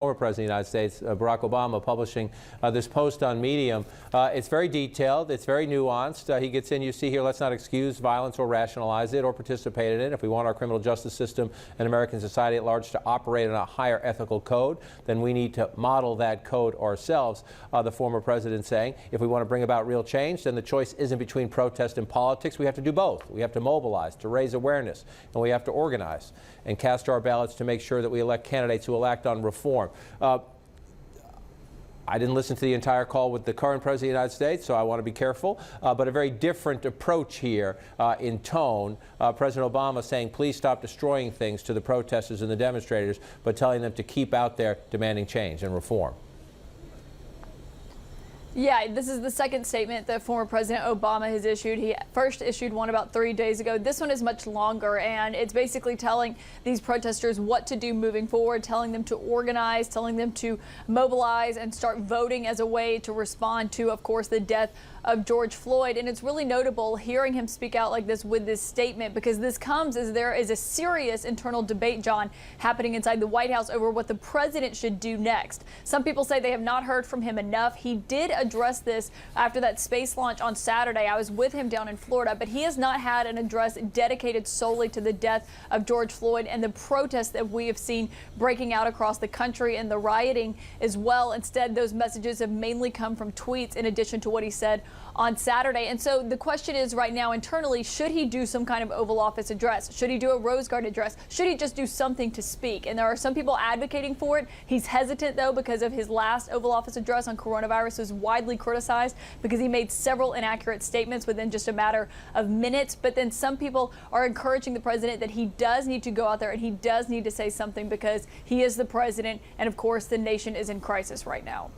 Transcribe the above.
Former President of the United States, Barack Obama, publishing this post on Medium. It's very detailed. It's very nuanced. He gets in, you see here, let's not excuse violence or rationalize it or participate in it. If we want our criminal justice system and American society at large to operate on a higher ethical code, then we need to model that code ourselves, the former president saying. If we want to bring about real change, then the choice isn't between protest and politics. We have to do both. We have to mobilize, to raise awareness, and we have to organize and cast our ballots to make sure that we elect candidates who will act on reform. I didn't listen to the entire call with the current President of the United States, so I want to be careful, but a very different approach here in tone. President Obama saying, please stop destroying things to the protesters and the demonstrators, but telling them to keep out there demanding change and reform. Yeah, this is the second statement that former President Obama has issued. He first issued one about 3 days ago. This one is much longer, and it's basically telling these protesters what to do moving forward, telling them to organize, telling them to mobilize and start voting as a way to respond to, of course, the death of George Floyd. And it's really notable hearing him speak out like this with this statement, because this comes as there is a serious internal debate, John, happening inside the White House over what the president should do next. Some people say they have not heard from him enough. He did address this after that space launch on Saturday. I was with him down in Florida, but he has not had an address dedicated solely to the death of George Floyd and the protests that we have seen breaking out across the country and the rioting as well. Instead, those messages have mainly come from tweets in addition to what he said on Saturday. And so the question is right now internally, should he do some kind of Oval Office address? Should he do a Rose Garden address? Should he just do something to speak? And there are some people advocating for it. He's hesitant, though, because of his last Oval Office address on coronavirus was widely criticized because he made several inaccurate statements within just a matter of minutes. But then some people are encouraging the president that he does need to go out there and he does need to say something because he is the president. And of course, the nation is in crisis right now.